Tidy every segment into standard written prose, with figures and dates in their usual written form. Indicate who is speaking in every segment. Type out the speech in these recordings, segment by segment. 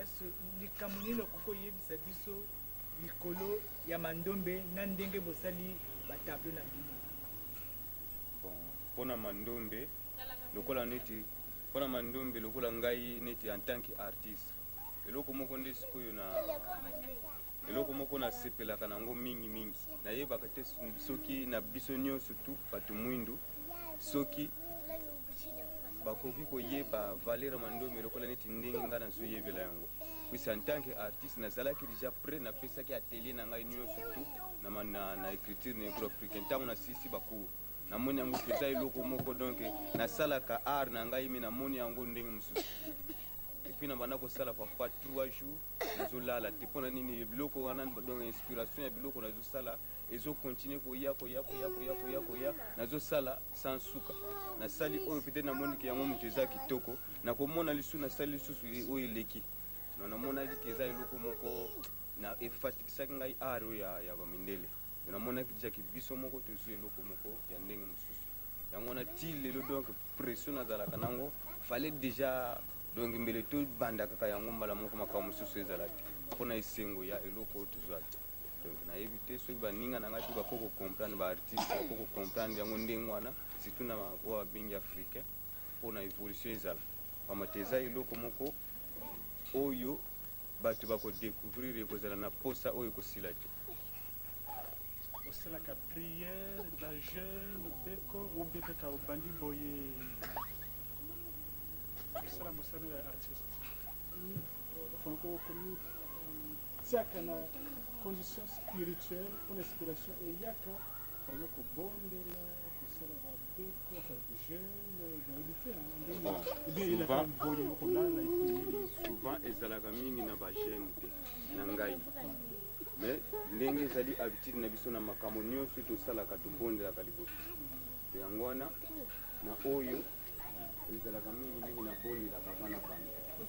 Speaker 1: est-ce likambo nini kokoyebisa biso likolo ya mandombe na ndenge bosali batableau na bino?
Speaker 2: Bon, mpona mandombe lokola neti mpona mandombe lokola ngai neti en tant que artiste eloko moko nde sikoyo eloko moko nasepelaka nango mingi nayebaka te soki na biso nyonso tu bato mwindu soki bakoki koyeba valeur mandombe lokola neti ndenge ngai nazoyebela yango. Puis en tant que artiste nazalaki déjà prêt napesaki atelier na ngai nyonso tu na écriture negro africain ntango nasisi bacours namoni yango eza eloko moko donc nasalaka art na ngai me namoni yango ndenge mosusu epuis na banda kosala parfois 3 jours nazolala te mpona nini biloko wana donc inspiration ya biloko nazosala ezokontinue koya nazosala sans suka nasali oyo peut-être namoniki yango moto eza kitoko nakomona lisusu nasali lisusu oyo eleki namonaki ke eza eloko moko na efatikisaki ngai art oyo ya bamindele namonaki dijaki biso moko tozwi eloko moko ya ndenge mosusu yango wana ti lelo donc pression nazalaka nango fallait déjà donc mbele tobanda kaka yango mbala moko makambo mosusu ezala te mpona esengo ya eloko oyo tozwa te donc nayebi te soki baninga na ngai to bakoko comprendre baartiste bakoko comprendre yango ndenge wana surtout na oyo babengi africain mpona évolution ezala pamba te eza eloko moko oyo bato bakodécouvrir ekozala na posa oyo ekosila te.
Speaker 3: osalaka prière la jeune beko obe kaka obandi boye osala mosala ya artiste enfin komi tiaka na condition spirituelle mpona inspiration eyaka oyo kobondela kosala babeko enfin jeune nayebi te ndenge eyelaka boye okolala
Speaker 2: souvent ezalaka mingi na bajeune te na ngai mais ndenge ezali habitude na biso na makambo nyonso tosalaka tobondelaka liboso yango wana na oyo ezalaka mingi na bondelaka bana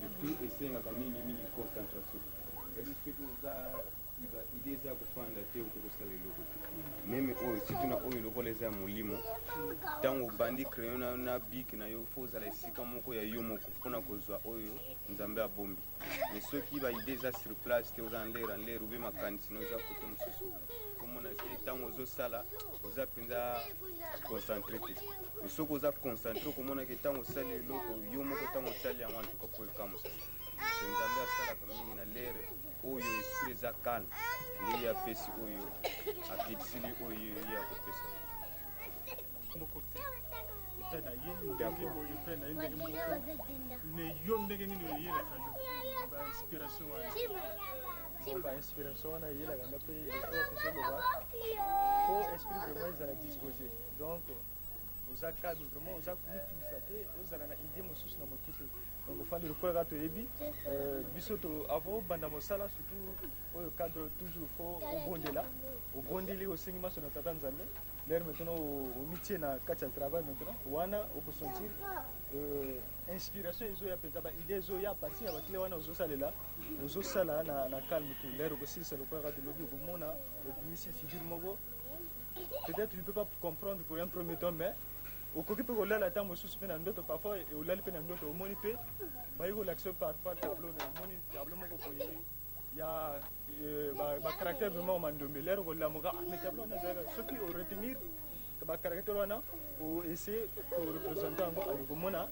Speaker 2: epuis esengaka mingi concentration ebi soki oza ide eza kofanda te okoki kosala eloko te meme oyo surtout na oyo lokola eza ya molimo ntango obandi crayon na bik na yo fo ozala esika moko ya yo moko mpona kozwa oyo nzambe abombi mais soki baide eza sur place te oza nlere obe makanisi na oza kote mosusu komona te ntango ozosala oza mpenza concentré te mais soki oza concentré okomonaka ntango osali eloko yo moko ntango otali yango antuka po ekamosa nzambe asalaka mingi na lere oyo esprit eza calme nde ye apesi oyo abitisili oyo ye akopesa
Speaker 3: moko te epai na ye ndenge boye epai na ye ndenge moko me yo ndenge nini oyelaka yo bainspiration wana
Speaker 4: bainspiration wana eyelaka nga mpe ezoloba fo esprit vraiment ezala disposé donc oza calme vraiment oza komitungisa te ozala na idée mosusu na motu te donc ofandi lokola kaka toyebi biso avant obanda mosala surtout oyo cadre toujours fo obondeli osengi maso na tata nzambe lere maintenant omitie na kati ya travail maintenant wana okosentir inspiration ezoya mpenza baidée ezoya partir ya bakile wana ozosala na calme te lere okosilisa lokola kaka tolobi okomona obimisi figure moko peut-être tu ne peux pas comprendre pour un premier temps mais okoki mpe kolala ata mosusu mpe na ndoto parfois olali mpe na ndoto omoni mpe bayi kolakisa parfois tableau na omoni tableau moko boye ya bacaractère vraiment mandombe lere kolamuka mais tableau wana ezalaka soki oretenir bacaractère wana oessaye koreprésente yango alikomona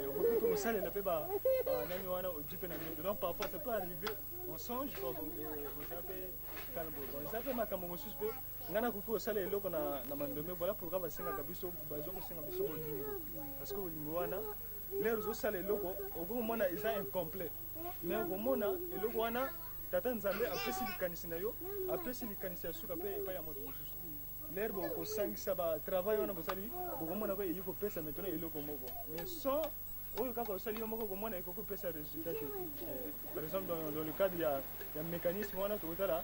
Speaker 4: okoki mpe kosalela mpe banani wana odi mpe na ndoto donc parfois ça peut arriver on songe oza mpe calme bon eza mpe makambo mosusu mpe ngai nakoki kosala eloko na mandombe voilà pourquoi basengaka biso baza kosenga biso bolingo parce que bolingo wana lere ozosala eloko okoki komona eza incomplet mais okomona eloko wana tata nzambe apesi likanisi na yo apesi likanisi ya suka mpe epai ya moto mosusu lere bokosangisa batravail wana bosali bokomona ko eyi kopesa maintenant eloko moko mais sans oyo kaka osali yo moko komona ekoki kopesa résultat te par exemple dans le cadre ya mécanisme wana tokotala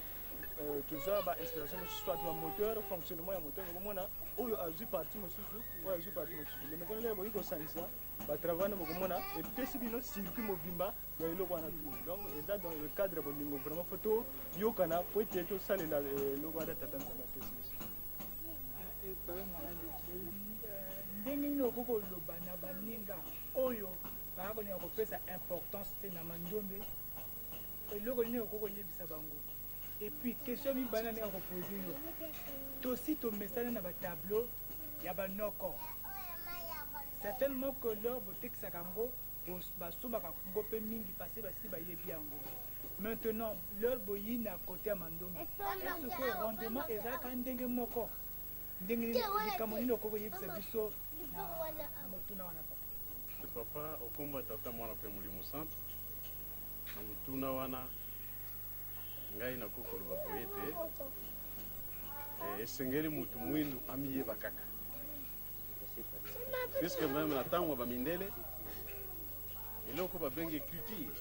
Speaker 4: toza bainspiration mosusu soit bamoteur fonctionnement ya moteur okomona oyo azwi parti mosusu oyo azwi parti mosusu le maintenant lere boyi kosangisa batravail wana bokomona epesi bino circuit mobimba ya eloko wana tu donc eza dans le cadre ya bolingo vraiment fo toyokana po ete tosalela eloko wana tata nzambe apesi biso
Speaker 1: ndenge nini okoki koloba na baninga oyo baya kolinga kopesa importance te na mandombe eloko nini okokoyebisa bango. Et puis question mibana ndenge akopose yo tosi tomesana na batableau ya banoko certainement que lor botekisaka yango basombaka yango mpe mingi parce basi bayebi yango. Maintenant lor boyi na kote ya mandombe est-ce que rendement ezalaka ndenge moko ndenge likambo nini okokoyebisa biso na motuna wana
Speaker 5: papa okomba tata mwana mpe molimo centre na motuna wana ngai nakokoloba boye te esengeli mutu mwindu amiyeba kaka puisque même na ntango bamindele eloko babengi culture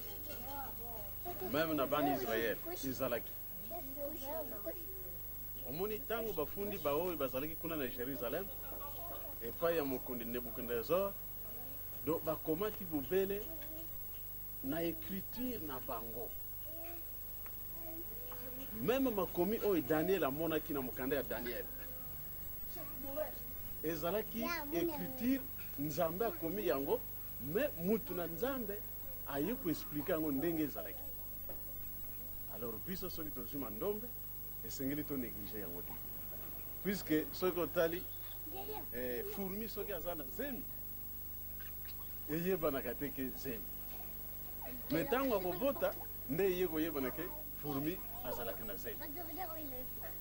Speaker 5: même na bana israel ezalaki omoni ntango bafundi baoyo bazalaki kuna na jérusalem epai ya mokonzi nebukadnezar donc bakomaki bobele na écriture na bango même makomi oyo daniel amonaki na mokanda ya daniel ezalaki écriture nzambe akomi yango mais mutu na nzambe aye koexplike yango ndenge ezalaki. Alors biso soki tozwi mandombe esengeli to néglige yango te puisque soki otali fourmi soki aza na zemi eyebanaka te ke zemi me ntango akobota nde eye koyebana ke fourmi azalaka na zemi.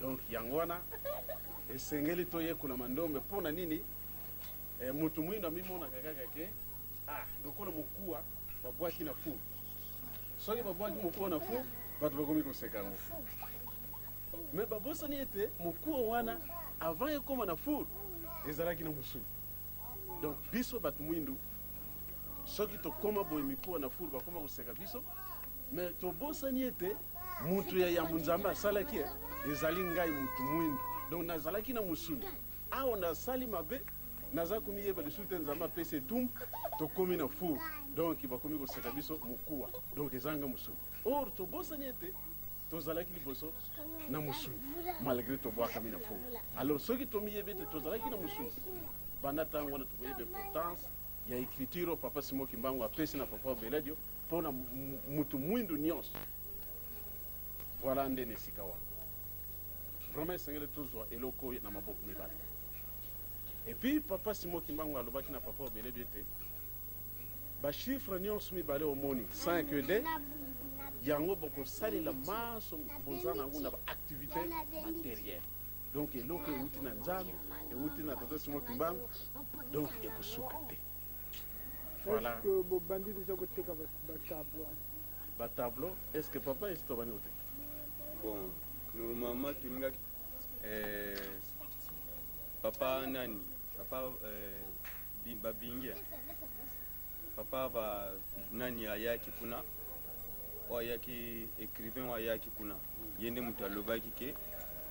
Speaker 5: Donc yango wana esengeli toyekola mandombe mpona nini mutu mwindo amimonaka kaka ke lokola mokuwa babwaki na furu soki babwaki mokuwa na furu bato bakomi koseka yango me babosani ete mokuwa wana avant ekoma na furu ezalaki na mosuni. Donc biso bato mwindu soki tokoma boye mikuwa na furu bakoma koseka biso me tobosani ete mutu ya nzambe asalaki ezali ngai mutu mwindu. Donc nazalaki na mosuni awa nasali mabe naza komiyeba lisusu te nzambe apesa etumbu tokomi na furu donc bakomi koseka biso mokuwa donc ezanga mosuni. Or tobosani ete tozalaki liboso na mosuni malgré tobwakami na furu. Alors soki tomiyebi ete tozalaki na mosuni banda ntango wana tokoyeba importance ya écriture papa Simon Kimbangu apesi na papa Beladio mpona mutu mwindu nyonso. Voilà ndene esika wana vraiment esengeli tozwa eloko na maboko mibale. Et puis papa Simon Kimbangu alobaki na papa Beladio ete bachiffre nyonso mibale omoni 5 de yango bokosalela maso boza nango na baactivité matérielle. Donc eloko euti na nzambe euti na tata Simon Kimbangu donc ekosuka te. Voilà.
Speaker 3: Est-ce que vous bandit déjà côté
Speaker 5: tableau est-ce que papa est tobani côté
Speaker 2: bon normalement tuninga papa nani papa babingia papa ba nani ayaki kuna ayaki écrivain ayaki kuna yende mutu alobaki ke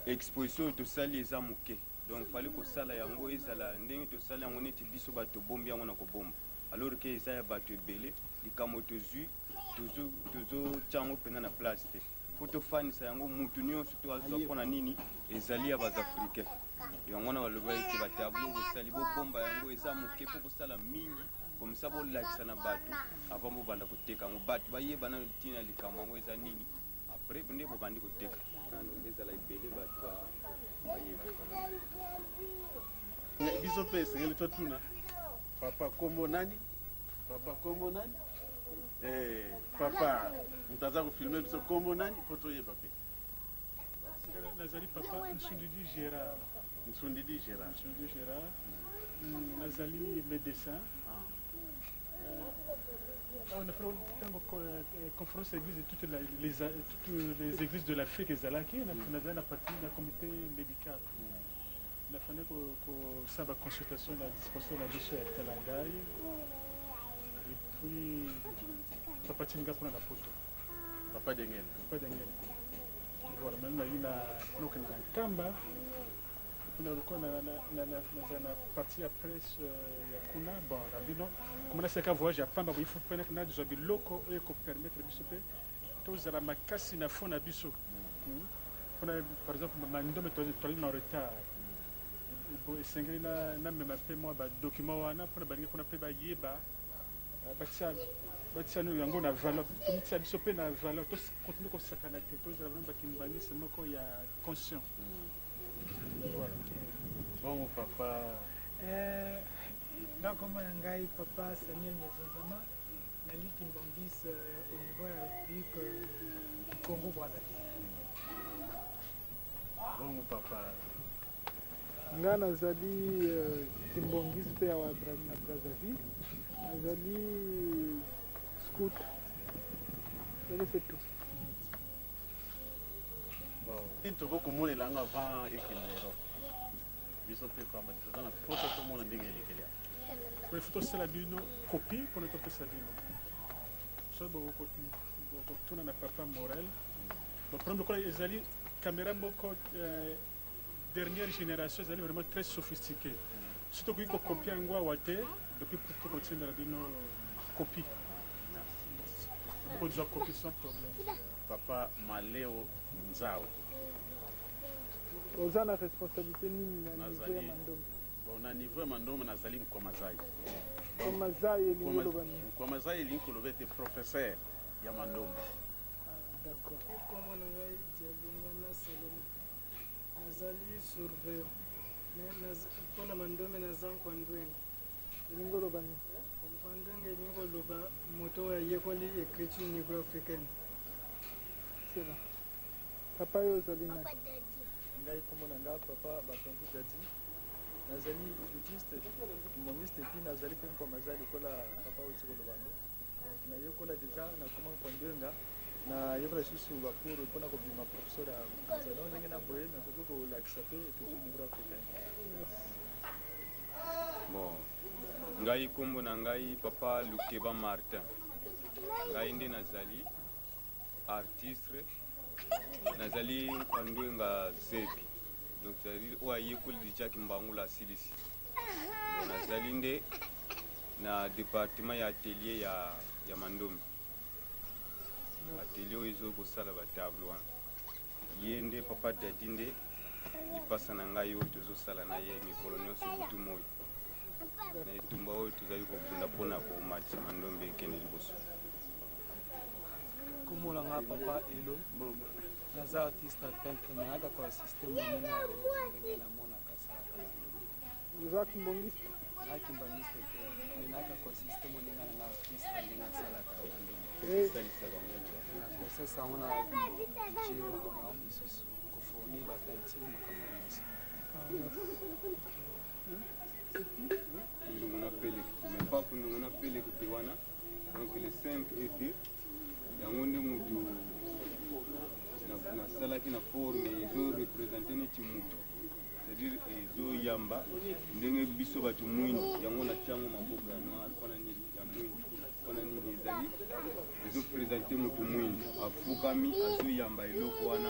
Speaker 2: exposition tosali eza moke donc fallait kosala yango ezala ndenge tosala yango neti biso bato bombi yango na kobomba. Alors que ça bato ebele likambo tozwi tozotyango mpena na place te fo tofanisa yango mutu nyonso to azwa mpona nini ezali ya bazafricain. Yango wana balobaki te batableau bosali bobomba yango eza moke mpo bosala mingi comme ça bolakisa na bato avant bobanda koteka yango bato bayeba na ntina likambo yango eza nini après nde bobandi koteka ezala ebele bato bayeba.
Speaker 5: Biso mpe esengeli totuna papa kombo nani papa mutaza kufilme biso kombo nani po toyeba mpe.
Speaker 3: nazali papa Nsundidi Gérard nazali médecin. On a fait une conférence église de toutes les églises de l'Afrique et Zalaki. On a partie d'un comité médical. On a fait une consultation, la dispensation de la mission à Taladai. Et puis, Papa Tinga pour la photo.
Speaker 5: Papa Dengel.
Speaker 3: Voilà, maintenant il y a un Kamba. On a partie après Yakuna, bon, Rabino, comme on a fait un voyage à Pamba, il faut prendre des locaux et permettre de se faire tous à la Makassi na fond à Bissot. Par exemple, Mandom est en retard. Et Sengri n'a même pas moi, document pour la banque qu'on appelle Yeba, Batsal, batisano yango na valeur tomitisa biso mpe na valeur tocontinue kosakana te tozala vraimen bakimbangisi moko ya conscient. Voilà.
Speaker 5: Bon papa.
Speaker 1: nakomona ngai papa Samuel Nyazonzama nali kimbangisi au niveau ya république Congo Brazzaville.
Speaker 5: Bon papa.
Speaker 6: nga nazali kimbongisi mpe awa na Brazzaville nazali scout nazali c'est tout.
Speaker 5: Bon tokokomonela yango avant ekende Europe biso mpe kwamba toza na mposa tomona ndenge elekeli yango
Speaker 3: il faut tosala bino copie mpona topesa bino so bokotuna na papa Morel problème lokola ezali caméra moko dernière génération ezali vraiment très sophistiqué surtout koki kokopie yango awa te depuis tokotindela bino copie bokozwa copie sans problème.
Speaker 5: papa Maleo Nzao
Speaker 6: oza na responsabilité nini na niveau ya mandombe?
Speaker 5: Bon, na niveau ya mandombe nazali mkwamazai.
Speaker 6: Mkwamazai elingi oloba nini?
Speaker 5: Mkwamazai elingi koloba ete professeur ya mandombe.
Speaker 6: D'accord.
Speaker 7: Kombo na ngai Diabungana Salome nazali surveillant mais mpona mandombe naza nkwandwenge.
Speaker 6: Elingi oloba nini?
Speaker 7: Nkwandwenge elingi koloba moto oyo ayekoli écriture niveau africaine.
Speaker 6: C'est bon. Papa yo ozali nani?
Speaker 4: ngai kombo na nga papa Batongi Dadi nazali flûtiste kimbangiste epi nazali mpe mkwamazali lokola papa oti koloba ngo donc nayekola deja nakoma nkwandwenga nayekola lisusu bacour mpona kobima professeur ya zalon ndenge na boye nakoki kolakisa mpe écriture niveau africaine.
Speaker 2: Bon, ngai kombo na ngai papa Lukeba Martin. Ngai nde nazali artiste nazali nkwandwenga zepi. Donc c'est-à-dire oyo ayekoli deja kimbangula asilisi. Bon, nazali nde na département ya atelier ya mandombe. Atelier oyo ezo kosala batable wana. Ye nde papa Dadi nde lipasa na ngai oyo tozosala na ye mikolo nyonso butu moi. Na etumba oyo tozali kobunda mpona komatisa mandombe ekende liboso.
Speaker 8: Kombo na nga papa Elo naza artiste peintre nayaka koasiste monina ndenge namonaka asalaka mandombe.
Speaker 6: Oza kimbongiste?
Speaker 8: Naa kimbangiste te me nayaka koasiste monina nanga artiste ndenge asalaka mandombe. nakosesa yango na budget makambo mosusu kofournir batantie makambo nyonso.
Speaker 2: Ndungu na peleke mais pas ndungu na peleke te wana donc le 5 et 2 yango nde mutu nasalaki na forme ezorepresente neti mutu c'est-à-dire ezoyamba ndenge biso bato mwindu yango natiango maboko ya noir mpona nini ya mwindu mpona nini ezali ezopresente mutu mwindu afukami azoyamba eloko wana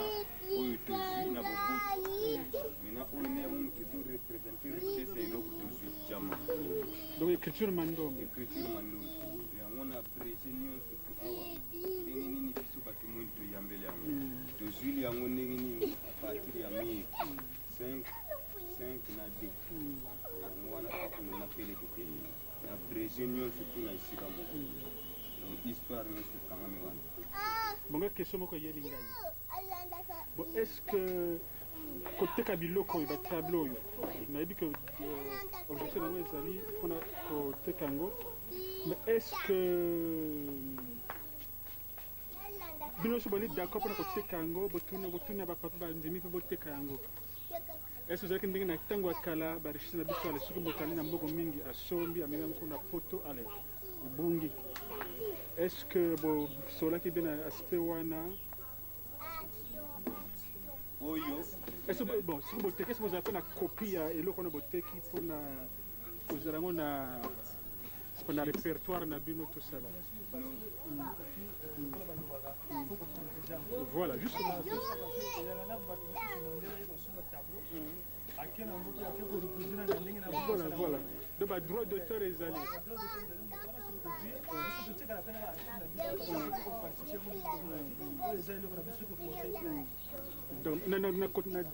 Speaker 2: oyo tozwi na bobutu mena oyo nde yango mutu ezorepresente richesse ya eloko tozwi jama
Speaker 3: donc écriture mandombe
Speaker 2: yango na brege nyonso awa ndenge nini biso bato mwindu toyambeli yango tozwili yango ndenge nini apartir ya mire 5 na 2 yango wana pakundu na peleke te na brege nyonso tu na esika moko donc histoire nyonso ekangami wana.
Speaker 3: bonga question moko eyeli ngai bon est ce que koteka biloko oyo batableau oyo nayebi ke objectif nango ezali mpona koteka yango mais est ce que bino nyonso boli d'accord mpona koteka yango botuna bapapa bandimi mpe boteka yango est ce que ezalaki ndenge na ntango ya kala barichise na biso ale soki motali na mboko mingi asombi amemi yango na poto ale ebungi est ce que bosolaki mpe na aspect wana
Speaker 2: oyo
Speaker 3: bon soki boteki esi bozala mpe na copie ya eloko wana boteki mpona kozala yango na répertoire na bino tosala voilà juste voilà donc badroit d'auteur ezali donc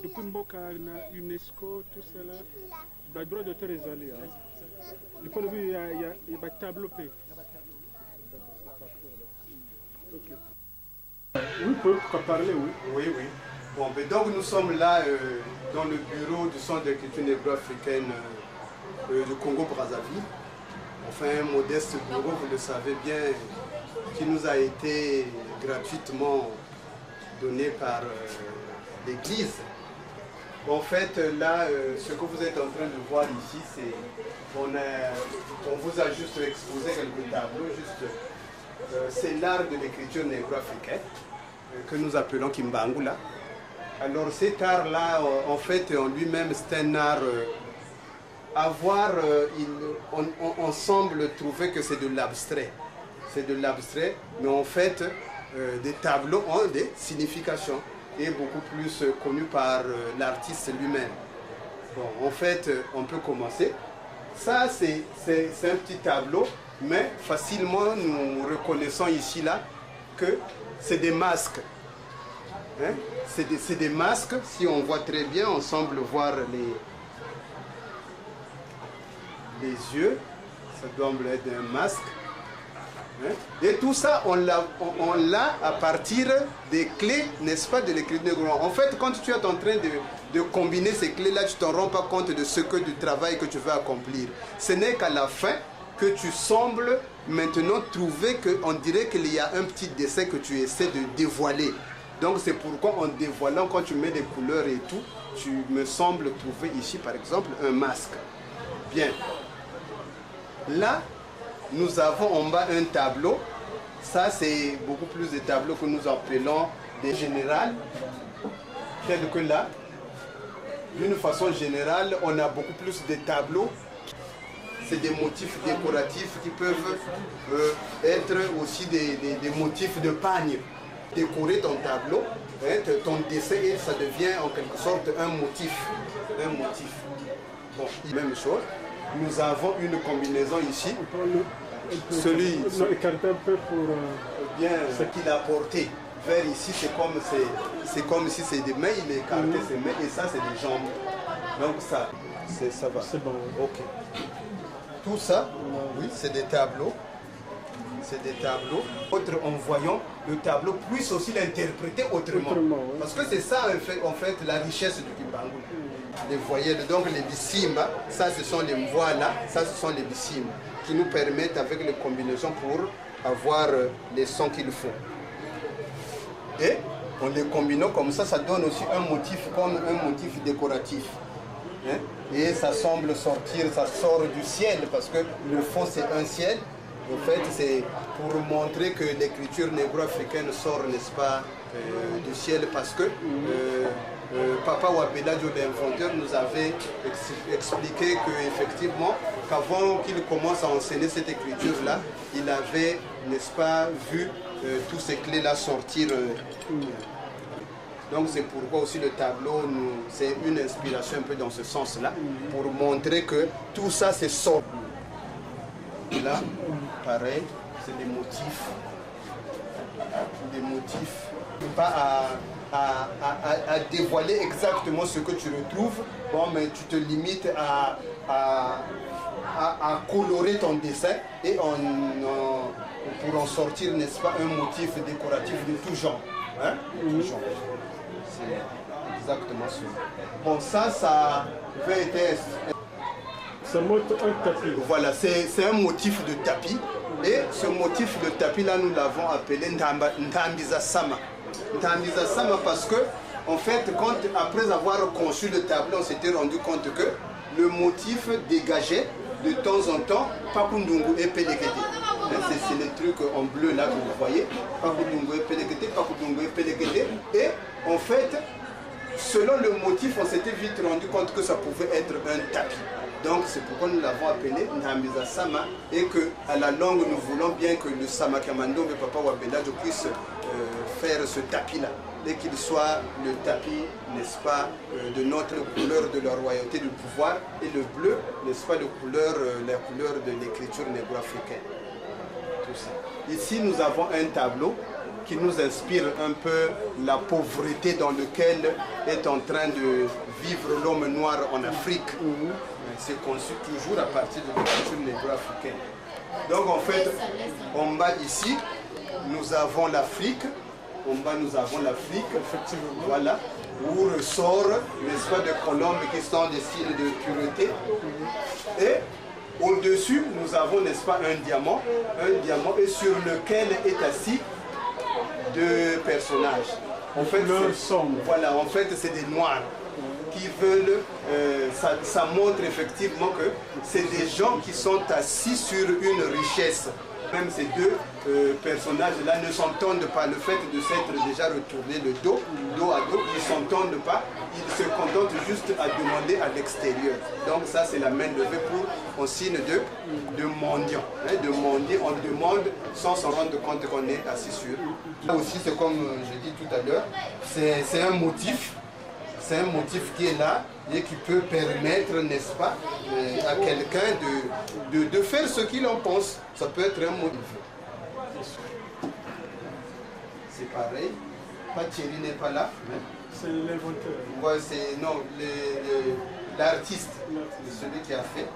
Speaker 3: depuis mboka na UNESCO tout cela badroit d'auteur ezali du point de vue ya batableau mpe
Speaker 5: Oui, pour parler, oui.
Speaker 9: Oui, oui. Bon, ben donc nous sommes là dans le bureau du Centre d'écriture négro-africaine du Congo-Brazzaville. Enfin, un modeste bureau, vous le savez bien, qui nous a été gratuitement donné par l'Église. En fait, là, ce que vous êtes en train de voir ici, c'est on vous a juste exposé quelques tableaux. C'est l'art de l'écriture négro-africaine que nous appelons Kimbangula. Alors cet art-là, en fait, en lui-même, c'est un art on semble trouver que c'est de l'abstrait. C'est de l'abstrait, mais en fait, des tableaux ont des significations et beaucoup plus connus par l'artiste lui-même. Bon, en fait, on peut commencer. Ça, c'est un petit tableau, mais facilement, nous reconnaissons ici, là, que c'est des masques. Hein? C'est des masques. Si on voit très bien, on semble voir les yeux. Ça doit être un masque. Hein? Et tout ça, on l'a à partir des clés, n'est-ce pas, de l'écriture négro. En fait, quand tu es en train de combiner ces clés-là, tu ne t'en rends pas compte de ce que du travail que tu veux accomplir. Ce n'est qu'à la fin que tu sembles maintenant trouver qu'on dirait qu'il y a un petit dessin que tu essaies de dévoiler. Donc c'est pourquoi en dévoilant, quand tu mets des couleurs et tout, tu me sembles trouver ici par exemple un masque. Bien. Là, nous avons en bas un tableau. Ça c'est beaucoup plus des tableaux que nous appelons des générales. Tels que là, d'une façon générale, on a beaucoup plus de tableaux. C'est des motifs décoratifs qui peuvent être aussi des motifs de pagne. Décorer ton tableau, hein, ton dessin, et ça devient en quelque sorte un motif. Un motif. Bon, même chose. Nous avons une combinaison ici. Celui
Speaker 5: écarter un peu pour
Speaker 9: bien ce qu'il a porté. Vers ici, c'est comme si c'est des mains, il a écarté ses mains et ça c'est des jambes. Donc ça va.
Speaker 5: C'est bon.
Speaker 9: Ok. Tout ça, oui, c'est des tableaux. C'est des tableaux. Autre, en voyant le tableau, puisse aussi l'interpréter autrement.
Speaker 5: Oui.
Speaker 9: Parce que c'est ça, en fait, la richesse du Kimbangula. Les voyelles, donc les bisimba, ça ce sont les voilà, ça ce sont les bisimba, qui nous permettent avec les combinaisons pour avoir les sons qu'il faut. Et en les combinant comme ça, ça donne aussi un motif comme un motif décoratif. Hein? Et ça semble sortir, ça sort du ciel, parce que le fond c'est un ciel. En fait, c'est pour montrer que l'écriture négro-africaine sort, n'est-ce pas, du ciel, parce que Papa Wabeladio, l'inventeur, nous avait expliqué qu'effectivement, qu'avant qu'il commence à enseigner cette écriture-là, il avait, n'est-ce pas, vu tous ces clés-là sortir. Donc c'est pourquoi aussi le tableau, c'est une inspiration un peu dans ce sens-là, pour montrer que tout ça, c'est sort. Là, pareil, c'est des motifs. Pas à dévoiler exactement ce que tu retrouves, bon, mais tu te limites à colorer ton dessin et pour en sortir, n'est-ce pas, un motif décoratif de tout genre. Hein? Tout genre. C'est exactement ça. Bon, ça va être...
Speaker 5: Ça montre un tapis.
Speaker 9: Voilà, c'est un motif de tapis. Et ce motif de tapis-là, nous l'avons appelé Ntambiza Sama. Ntambiza Sama parce que, en fait, après avoir conçu le tableau, on s'était rendu compte que le motif dégageait de temps en temps Pakundungu et Pelekete. C'est les trucs en bleu là que vous voyez. Pakundungu et Pelekete, Pakundungu et Pelekete. Et en fait, selon le motif, on s'était vite rendu compte que ça pouvait être un tapis. Donc c'est pourquoi nous l'avons appelé Ntambiza Sama et qu'à la longue nous voulons bien que le Sama Kamando et Papa Wabeladio puisse faire ce tapis-là. Et qu'il soit le tapis, n'est-ce pas, de notre couleur de la royauté du pouvoir et le bleu, n'est-ce pas, la couleur de l'écriture négro-africaine. Tout ça. Ici nous avons un tableau qui nous inspire un peu la pauvreté dans laquelle est en train de vivre l'homme noir en Afrique. C'est conçu toujours à partir de l'écriture négro-africaine. Donc en fait, en bas ici, nous avons l'Afrique. En bas, nous avons l'Afrique. Voilà. Où ressort, n'est-ce pas, des colombes qui sont des signes de pureté. Et au-dessus, nous avons, n'est-ce pas, un diamant, et sur lequel est assis deux personnages. En fait, voilà, en fait, c'est des noirs qui veulent, ça montre effectivement que c'est des gens qui sont assis sur une richesse. Même ces deux personnages-là ne s'entendent pas. Le fait de s'être déjà retourné le dos à dos, ils ne s'entendent pas. Ils se contentent juste à demander à l'extérieur. Donc ça, c'est la main levée pour un signe de mendiant. Hein, de mendier, on demande sans s'en rendre compte qu'on est assis sur. Là aussi, c'est comme je dis tout à l'heure, c'est un motif. C'est un motif qui est là et qui peut permettre, n'est-ce pas, à quelqu'un de faire ce qu'il en pense. Ça peut être un motif. C'est pareil. Thierry n'est pas là.
Speaker 3: C'est l'inventeur.
Speaker 9: Ouais, non, l'artiste, celui qui a fait,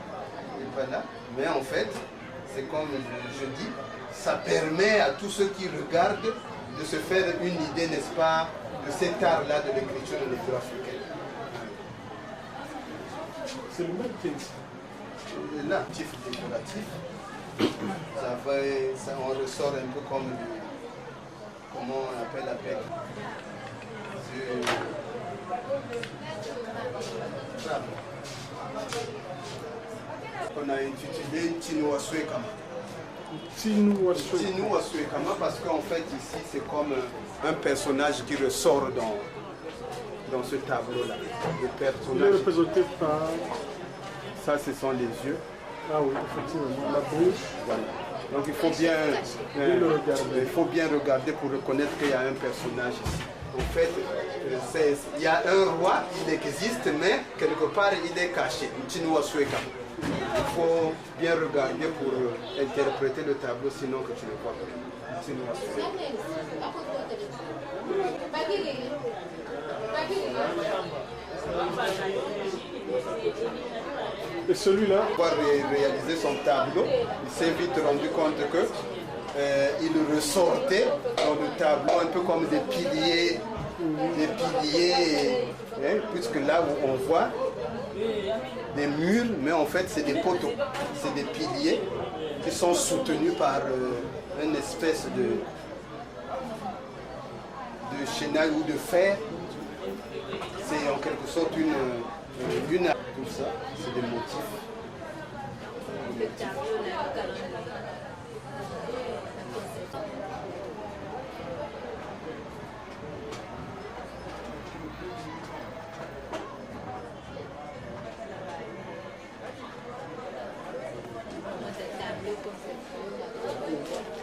Speaker 9: n'est pas là. Mais en fait, c'est comme je dis, ça permet à tous ceux qui regardent de se faire une idée, n'est-ce pas, de cet art-là de l'écriture négro-africaine.
Speaker 3: C'est le même qui est
Speaker 9: là, motif décoratif. On ressort un peu comme comment on appelle la pelle. On a intitulé Tinuasuekama. Tinuasuekama parce qu'en fait ici c'est comme un personnage qui ressort dans ce tableau-là. Le personnage.
Speaker 3: Il est représenté par.
Speaker 9: Ça, ce sont les yeux.
Speaker 3: Ah oui, effectivement, la bouche.
Speaker 9: Voilà. Donc il faut bien regarder pour reconnaître qu'il y a un personnage ici. En fait, il y a un roi, il existe, mais quelque part il est caché. Il faut bien regarder pour interpréter le tableau, sinon que tu ne vois pas.
Speaker 3: Et celui-là,
Speaker 9: pour réaliser son tableau, il s'est vite rendu compte que il ressortait dans le tableau un peu comme des piliers, puisque là où on voit des murs, mais en fait c'est des poteaux, c'est des piliers qui sont soutenus par une espèce de chenal ou de fer. C'est en quelque sorte une tout ça, c'est des motifs.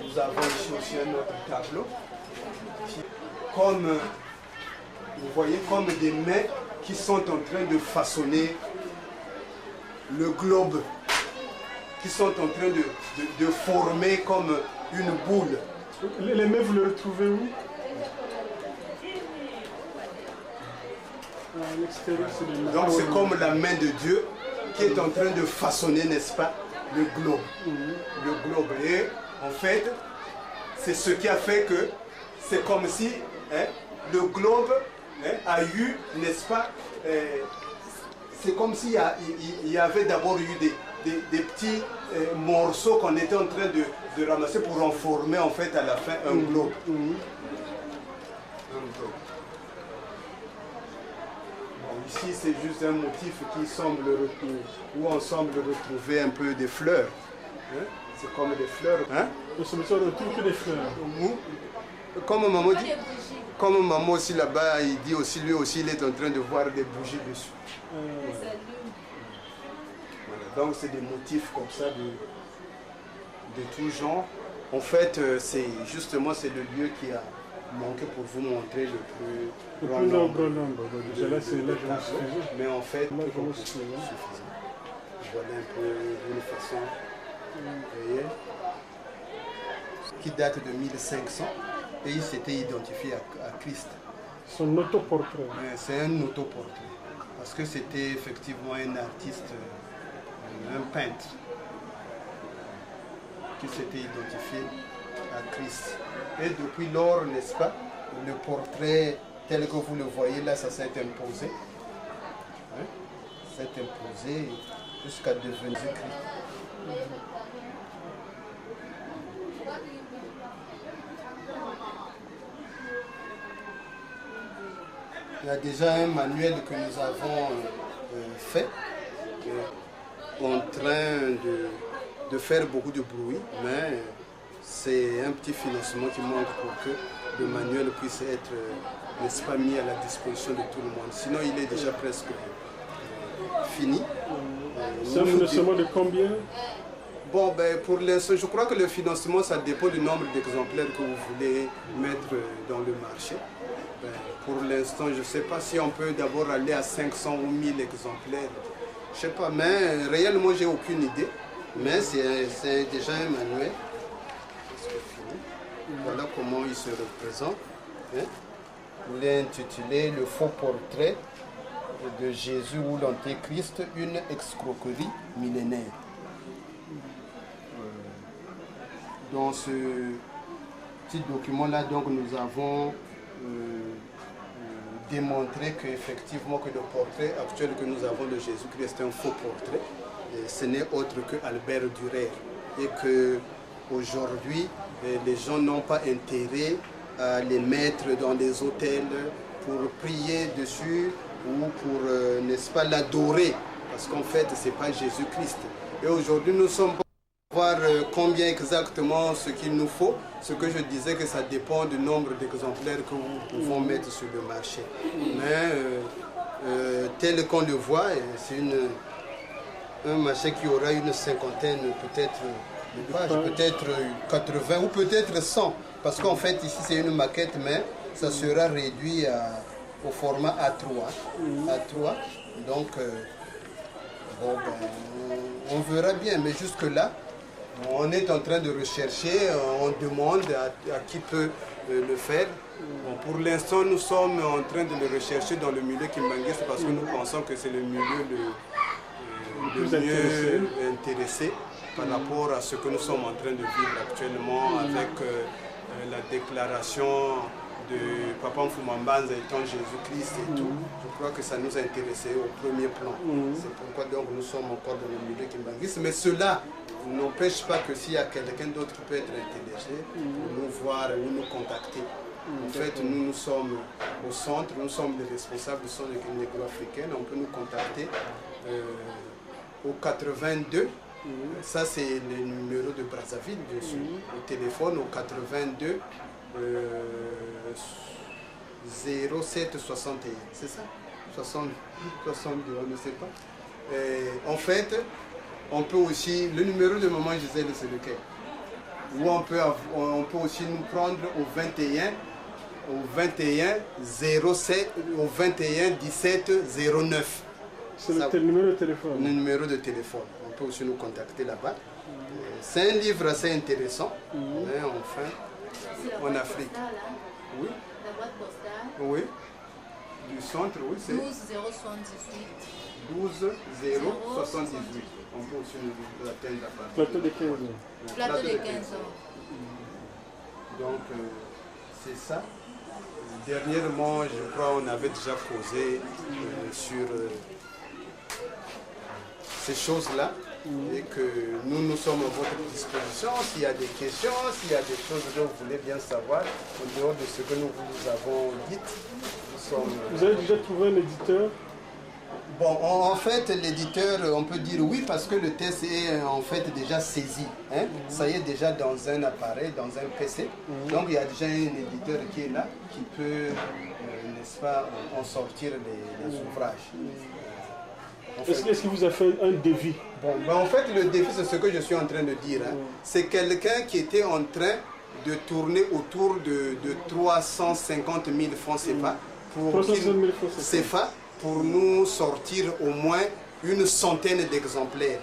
Speaker 9: Nous avons ici aussi un autre tableau qui, comme vous voyez, comme des mains qui sont en train de façonner le globe, qui sont en train de former comme une boule.
Speaker 3: Les mains, vous les retrouvez où? À l'extérieur, c'est des mains.
Speaker 9: Donc c'est comme la main de Dieu qui est en train de façonner, n'est-ce pas, le globe. Le globe. Et en fait, c'est ce qui a fait que c'est comme si le globe a eu, n'est-ce pas, c'est comme s'il y avait d'abord eu des petits morceaux qu'on était en train de ramasser pour en former en fait à la fin un globe. Un globe. Bon, ici c'est juste un motif qui semble où on semble retrouver un peu des fleurs. Hein? C'est comme des fleurs. Hein?
Speaker 3: On ne retrouve que des fleurs.
Speaker 9: Comme maman dit. Comme maman aussi là-bas, il dit aussi, lui aussi, il est en train de voir des bougies dessus. Voilà. Donc c'est des motifs comme ça de tout genre. En fait, c'est justement c'est le lieu qui a manqué pour vous montrer le plus grand nombre.
Speaker 3: Déjà là, c'est là je me suis.
Speaker 9: Mais en fait, c'est suffisant. Voilà un peu d'une façon, vous voyez, qui date de 1500. Et il s'était identifié à Christ.
Speaker 3: Son autoportrait.
Speaker 9: C'est un autoportrait. Parce que c'était effectivement un artiste, un peintre, qui s'était identifié à Christ. Et depuis lors, n'est-ce pas, le portrait tel que vous le voyez là, ça s'est imposé. Hein? S'est imposé jusqu'à devenir Christ. Il y a déjà un manuel que nous avons fait, en train de faire beaucoup de bruit, mais c'est un petit financement qui manque pour que le manuel puisse être, n'est-ce pas, mis à la disposition de tout le monde. Sinon, il est déjà presque fini.
Speaker 6: C'est un financement de combien?
Speaker 9: Bon, ben, pour l'instant, je crois que le financement, ça dépend du nombre d'exemplaires que vous voulez mettre dans le marché. Ben, pour l'instant, je ne sais pas si on peut d'abord aller à 500 ou 1000 exemplaires. Je ne sais pas, mais réellement, j'ai aucune idée. Mais c'est déjà un manuel. Voilà comment il se représente. Hein? Il est intitulé « Le faux portrait de Jésus ou l'Antéchrist, une escroquerie millénaire ». Dans ce petit document-là, donc, nous avons démontré qu'effectivement que le portrait actuel que nous avons de Jésus-Christ est un faux portrait. Et ce n'est autre que Albert Dürer. Et qu'aujourd'hui, les gens n'ont pas intérêt à les mettre dans les hôtels pour prier dessus ou pour, n'est-ce pas, l'adorer. Parce qu'en fait, ce n'est pas Jésus-Christ. Et aujourd'hui, nous sommes voir combien exactement ce qu'il nous faut. Ce que je disais que ça dépend du nombre d'exemplaires que nous pouvons mettre sur le marché. Mais tel qu'on le voit, c'est un marché qui aura une cinquantaine, peut-être de pages, peut-être 80 ou peut-être 100. Parce qu'en fait ici c'est une maquette, mais ça sera réduit au format A3. A3. Donc bon, ben, on verra bien, mais jusque là, on est en train de rechercher, on demande à qui peut le faire. Bon, pour l'instant, nous sommes en train de le rechercher dans le milieu kimbanguiste parce que nous pensons que c'est le milieu le mieux intéressé par rapport à ce que nous sommes en train de vivre actuellement avec la déclaration de Papa Mfumambanza étant Jésus-Christ et tout. Je crois que ça nous a intéressé au premier plan. C'est pourquoi donc nous sommes encore dans le milieu kimbanguiste. Mais cela n'empêche pas que s'il y a quelqu'un d'autre qui peut être intéressé, nous voir ou nous contacter. En fait, nous sommes au centre, nous sommes les responsables du centre de négro-africaine. On peut nous contacter au 82. Ça, c'est le numéro de Brazzaville, bien sûr. Au téléphone, au 82 07 61. C'est ça 62, on ne sait pas. En fait, on peut aussi, le numéro de Maman Gisèle, c'est lequel? Ou on peut aussi nous prendre au 21 07, au 21 17 09.
Speaker 6: C'est le numéro de téléphone.
Speaker 9: Le numéro de téléphone. On peut aussi nous contacter là-bas. C'est un livre assez intéressant, mais enfin, en Afrique. Oui.
Speaker 10: La boîte postale.
Speaker 9: Oui. Du centre, oui, c'est
Speaker 10: 12 078.
Speaker 9: 12 078. On peut aussi nous atteindre là-bas.
Speaker 6: Plateau de 15 ans.
Speaker 10: Plateau de 15 ans.
Speaker 9: Donc, c'est ça. Dernièrement, je crois on avait déjà causé sur ces choses-là et que nous sommes à votre disposition. S'il y a des questions, s'il y a des choses que vous voulez bien savoir, en dehors de ce que nous vous avons dit, nous sommes...
Speaker 6: Vous avez déjà trouvé un éditeur?
Speaker 9: Bon, en fait, l'éditeur, on peut dire oui, parce que le test est en fait déjà saisi. Hein? Ça y est déjà dans un appareil, dans un PC. Donc il y a déjà un éditeur qui est là, qui peut, n'est-ce pas, en sortir les ouvrages.
Speaker 6: Est-ce qu'il vous a fait un devis?
Speaker 9: Bon, ben en fait, le défi, c'est ce que je suis en train de dire. Hein. C'est quelqu'un qui était en train de tourner autour de 350 000 francs CFA pour nous sortir au moins une centaine d'exemplaires.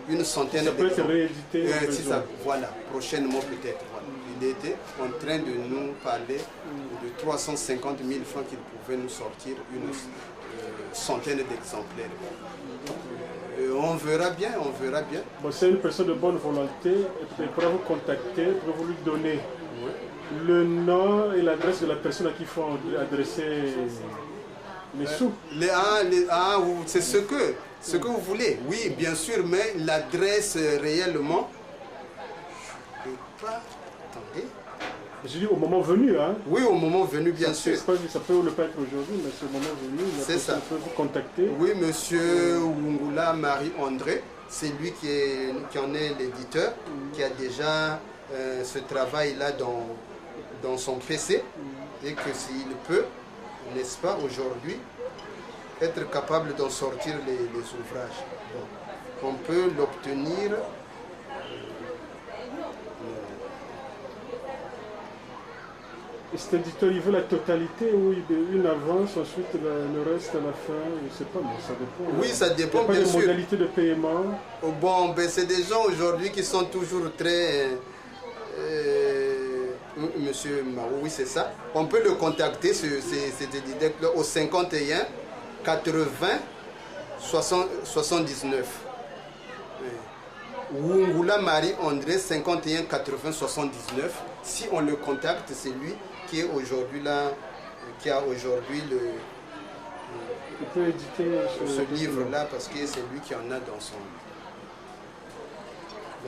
Speaker 9: Une centaine d'exemplaires.
Speaker 6: Ça peut être réédité.
Speaker 9: C'est ça, voilà, prochainement peut-être. Voilà. Il était en train de nous parler de 350 000 francs qu'il pouvait nous sortir une centaine d'exemplaires. On verra bien, on verra bien.
Speaker 3: Bon, c'est une personne de bonne volonté, elle pourra vous contacter, pourra vous lui donner le nom et l'adresse de la personne à qui il faut adresser les sous.
Speaker 9: C'est ce que vous voulez. Oui, bien sûr, mais l'adresse réellement... Attendez.
Speaker 3: Je dis au moment venu, hein?
Speaker 9: Oui, au moment venu, bien sûr.
Speaker 3: Ça peut ne pas être aujourd'hui, mais c'est au moment venu.
Speaker 9: C'est ça.
Speaker 3: Peut vous contacter.
Speaker 9: Oui, monsieur Wungula Marie-André, c'est lui qui en est l'éditeur, qui a déjà ce travail-là dans son PC, et que s'il peut, n'est-ce pas, aujourd'hui, être capable d'en sortir les ouvrages. Donc, on peut l'obtenir.
Speaker 3: Cet éditeur, il veut la totalité ou une avance, ensuite le reste à la fin, je ne sais pas, mais ça dépend.
Speaker 9: Oui, ça dépend,
Speaker 3: bien sûr. Il n'y a pas de
Speaker 9: sûr.
Speaker 3: modalité de paiement.
Speaker 9: Bon, ben, c'est des gens aujourd'hui qui sont toujours très... Monsieur Marou, oui, c'est ça. On peut le contacter, cet éditeur, au 51 80 79. Wungula Marie-André, 51 80 79. Si on le contacte, c'est lui qui est aujourd'hui là, qui a aujourd'hui
Speaker 3: il peut éditer
Speaker 9: ce livre-là, parce que c'est lui qui en a dans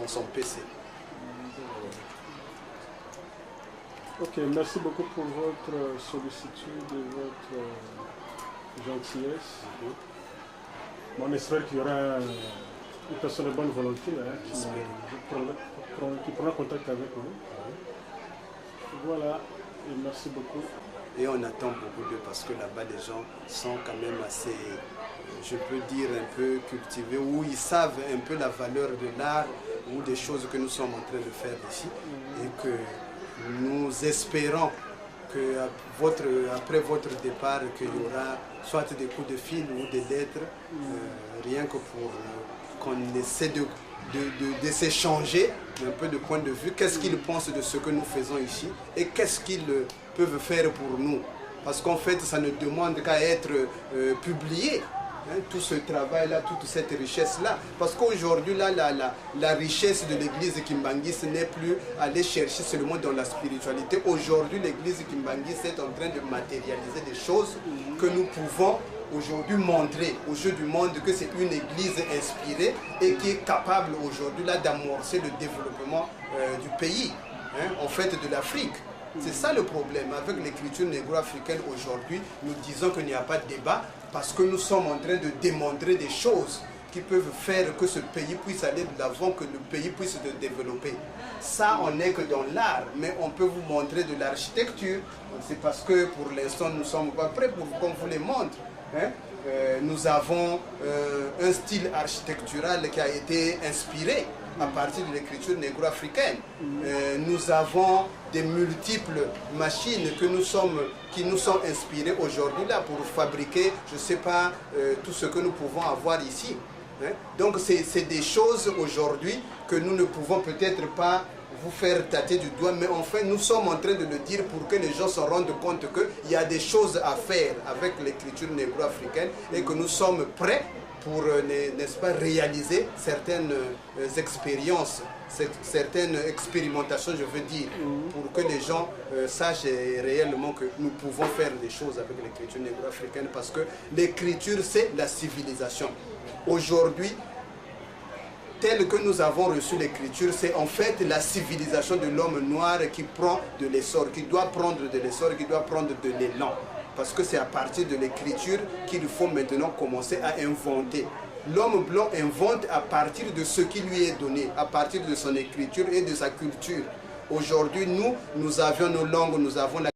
Speaker 9: son PC.
Speaker 3: Ok, merci beaucoup pour votre sollicitude et votre gentillesse. On espère qu'il y aura une personne de bonne volonté qui prendra contact avec nous. Voilà, et merci beaucoup.
Speaker 9: Et on attend beaucoup d'eux parce que là-bas, les gens sont quand même assez, je peux dire, un peu cultivés, où ils savent un peu la valeur de l'art ou des choses que nous sommes en train de faire ici. Et que nous espérons qu'après votre départ, qu'il y aura soit des coups de fil ou des lettres, rien que pour qu'on essaie de s'échanger un peu de point de vue, qu'est-ce qu'ils pensent de ce que nous faisons ici et qu'est-ce qu'ils peuvent faire pour nous. Parce qu'en fait, ça ne demande qu'à être publié, hein, tout ce travail-là, toute cette richesse-là. Parce qu'aujourd'hui, là, la richesse de l'église Kimbangui, ce n'est plus aller chercher seulement dans la spiritualité. Aujourd'hui, l'église Kimbangui est en train de matérialiser des choses que nous pouvons aujourd'hui montrer au jeu du monde que c'est une église inspirée et qui est capable aujourd'hui là d'amorcer le développement du pays, hein, en fait de l'Afrique. C'est ça le problème avec l'écriture négro-africaine aujourd'hui. Nous disons qu'il n'y a pas de débat parce que nous sommes en train de démontrer des choses qui peuvent faire que ce pays puisse aller de l'avant, que le pays puisse se développer. Ça, on n'est que dans l'art, mais on peut vous montrer de l'architecture. C'est parce que pour l'instant, nous ne sommes pas prêts pour qu'on vous les montre. Hein? Nous avons un style architectural qui a été inspiré à partir de l'écriture négro-africaine. Nous avons des multiples machines qui nous sont inspirées aujourd'hui là pour fabriquer, je ne sais pas, tout ce que nous pouvons avoir ici. Hein? Donc c'est des choses aujourd'hui que nous ne pouvons peut-être pas vous faire tâter du doigt, mais enfin nous sommes en train de le dire pour que les gens se rendent compte qu'il y a des choses à faire avec l'écriture négro-africaine et que nous sommes prêts pour, n'est-ce pas, réaliser certaines expériences, certaines expérimentations, je veux dire, pour que les gens sachent réellement que nous pouvons faire des choses avec l'écriture négro-africaine, parce que l'écriture, c'est la civilisation. Aujourd'hui, tel que nous avons reçu l'écriture, c'est en fait la civilisation de l'homme noir qui prend de l'essor, qui doit prendre de l'essor, qui doit prendre de l'élan. Parce que c'est à partir de l'écriture qu'il faut maintenant commencer à inventer. L'homme blanc invente à partir de ce qui lui est donné, à partir de son écriture et de sa culture. Aujourd'hui, nous avions nos langues, nous avons la